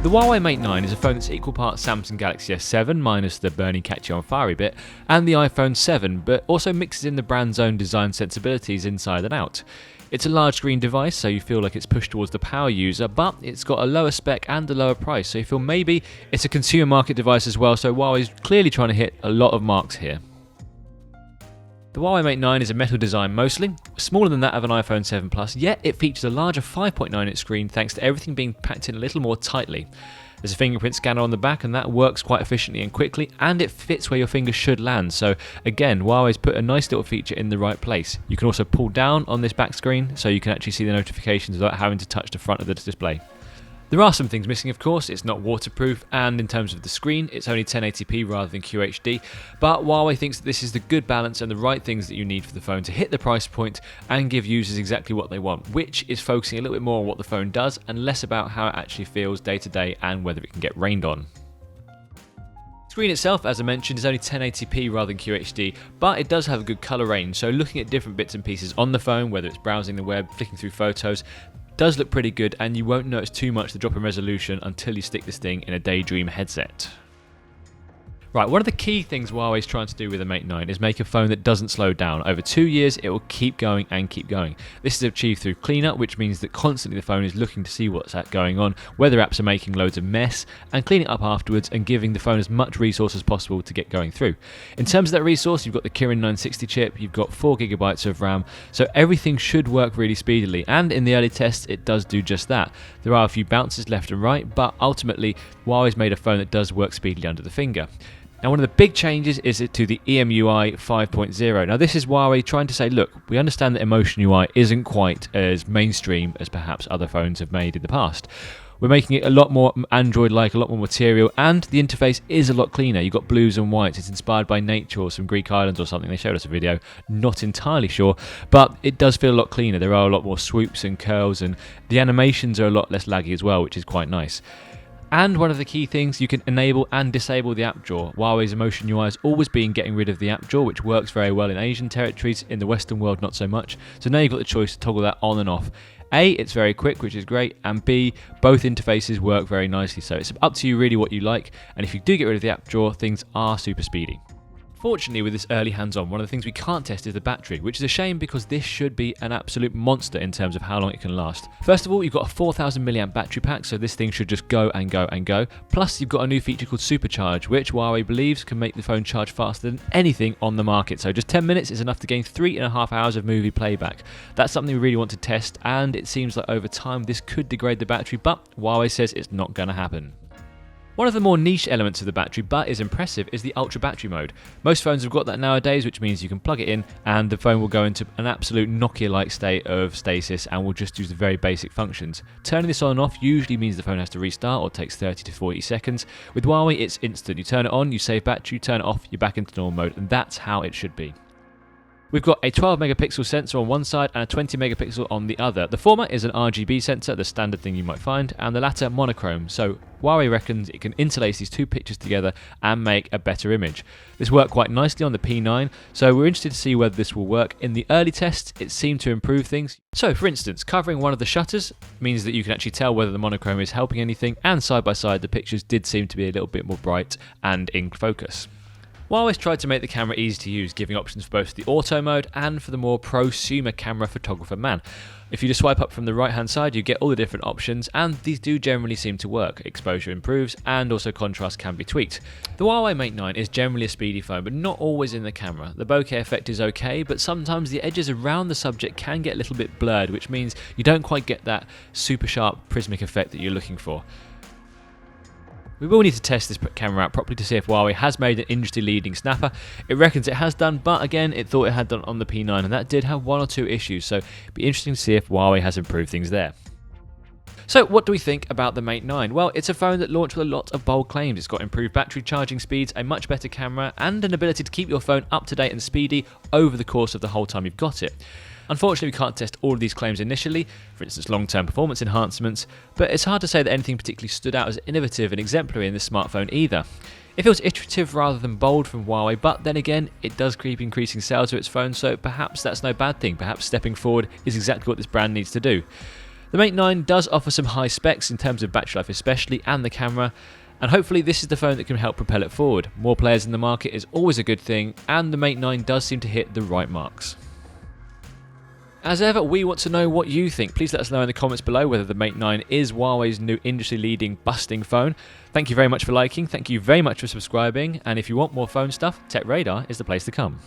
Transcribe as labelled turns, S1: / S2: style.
S1: The Huawei Mate 9 is a phone that's equal parts Samsung Galaxy S7 minus the burning catchy on fiery bit and the iPhone 7, but also mixes in the brand's own design sensibilities inside and out. It's a large screen device, so you feel like it's pushed towards the power user, but it's got a lower spec and a lower price, so you feel maybe it's a consumer market device as well, so Huawei's clearly trying to hit a lot of marks here. The Huawei Mate 9 is a metal design mostly, smaller than that of an iPhone 7 Plus, yet it features a larger 5.9-inch screen thanks to everything being packed in a little more tightly. There's a fingerprint scanner on the back and that works quite efficiently and quickly, and it fits where your finger should land, so again, Huawei's put a nice little feature in the right place. You can also pull down on this back screen so you can actually see the notifications without having to touch the front of the display. There are some things missing, of course. It's not waterproof, and in terms of the screen, it's only 1080p rather than QHD, but Huawei thinks that this is the good balance and the right things that you need for the phone to hit the price point and give users exactly what they want, which is focusing a little bit more on what the phone does and less about how it actually feels day to day and whether it can get rained on. The screen itself, as I mentioned, is only 1080p rather than QHD, but it does have a good colour range, so looking at different bits and pieces on the phone, whether it's browsing the web, flicking through photos, does look pretty good, and you won't notice too much the drop in resolution until you stick this thing in a Daydream headset. Right, one of the key things Huawei's trying to do with the Mate 9 is make a phone that doesn't slow down. Over 2 years, it will keep going and keep going. This is achieved through cleanup, which means that constantly the phone is looking to see what's going on, whether apps are making loads of mess, and cleaning it up afterwards and giving the phone as much resource as possible to get going through. In terms of that resource, you've got the Kirin 960 chip, you've got 4GB of RAM, so everything should work really speedily, and in the early tests, it does do just that. There are a few bounces left and right, but ultimately, Huawei's made a phone that does work speedily under the finger. Now, one of the big changes is to the Emui 5.0. Now, this is Huawei trying to say, look, we understand that Emotion UI isn't quite as mainstream as perhaps other phones have made in the past. We're making it a lot more Android-like, a lot more material, and the interface is a lot cleaner. You've got blues and whites. It's inspired by nature or some Greek islands or something. They showed us a video, not entirely sure, but it does feel a lot cleaner. There are a lot more swoops and curls, and the animations are a lot less laggy as well, which is quite nice. And one of the key things, you can enable and disable the app drawer. Huawei's Emotion UI has always been getting rid of the app drawer, which works very well in Asian territories, in the Western world not so much. So now you've got the choice to toggle that on and off. A, it's very quick, which is great, and B, both interfaces work very nicely, so it's up to you really what you like, and if you do get rid of the app drawer, things are super speedy. Fortunately, with this early hands-on, one of the things we can't test is the battery, which is a shame because this should be an absolute monster in terms of how long it can last. First of all, you've got a 4000 mAh battery pack, so this thing should just go and go and go. Plus, you've got a new feature called Supercharge, which Huawei believes can make the phone charge faster than anything on the market. So just 10 minutes is enough to gain 3.5 hours of movie playback. That's something we really want to test, and it seems like over time this could degrade the battery, but Huawei says it's not going to happen. One of the more niche elements of the battery, but is impressive, is the ultra battery mode. Most phones have got that nowadays, which means you can plug it in and the phone will go into an absolute Nokia-like state of stasis and will just use the very basic functions. Turning this on and off usually means the phone has to restart or takes 30 to 40 seconds. With Huawei, it's instant. You turn it on, you save battery, you turn it off, you're back into normal mode, and that's how it should be. We've got a 12 megapixel sensor on one side and a 20 megapixel on the other. The former is an RGB sensor, the standard thing you might find, and the latter monochrome. So Huawei reckons it can interlace these two pictures together and make a better image. This worked quite nicely on the P9, so we're interested to see whether this will work. In the early tests, it seemed to improve things. So for instance, covering one of the shutters means that you can actually tell whether the monochrome is helping anything, and side by side the pictures did seem to be a little bit more bright and in focus. Huawei's tried to make the camera easy to use, giving options for both the auto mode and for the more prosumer camera photographer man. If you just swipe up from the right hand side, you get all the different options, and these do generally seem to work. Exposure improves and also contrast can be tweaked. The Huawei Mate 9 is generally a speedy phone, but not always in the camera. The bokeh effect is okay, but sometimes the edges around the subject can get a little bit blurred, which means you don't quite get that super sharp prismatic effect that you're looking for. We will need to test this camera out properly to see if Huawei has made an industry-leading snapper. It reckons it has done, but again, it thought it had done on the P9, and that did have one or two issues, so it'd be interesting to see if Huawei has improved things there. So what do we think about the Mate 9? Well, it's a phone that launched with a lot of bold claims. It's got improved battery charging speeds, a much better camera, and an ability to keep your phone up to date and speedy over the course of the whole time you've got it. Unfortunately, we can't test all of these claims initially, for instance long-term performance enhancements, but it's hard to say that anything particularly stood out as innovative and exemplary in this smartphone either. It feels iterative rather than bold from Huawei, but then again, it does keep increasing sales of its phone, so perhaps that's no bad thing. Perhaps stepping forward is exactly what this brand needs to do. The Mate 9 does offer some high specs in terms of battery life especially, and the camera, and hopefully this is the phone that can help propel it forward. More players in the market is always a good thing, and the Mate 9 does seem to hit the right marks. As ever, we want to know what you think. Please let us know in the comments below whether the Mate 9 is Huawei's new industry-leading busting phone. Thank you very much for liking, thank you very much for subscribing, and if you want more phone stuff, Tech Radar is the place to come.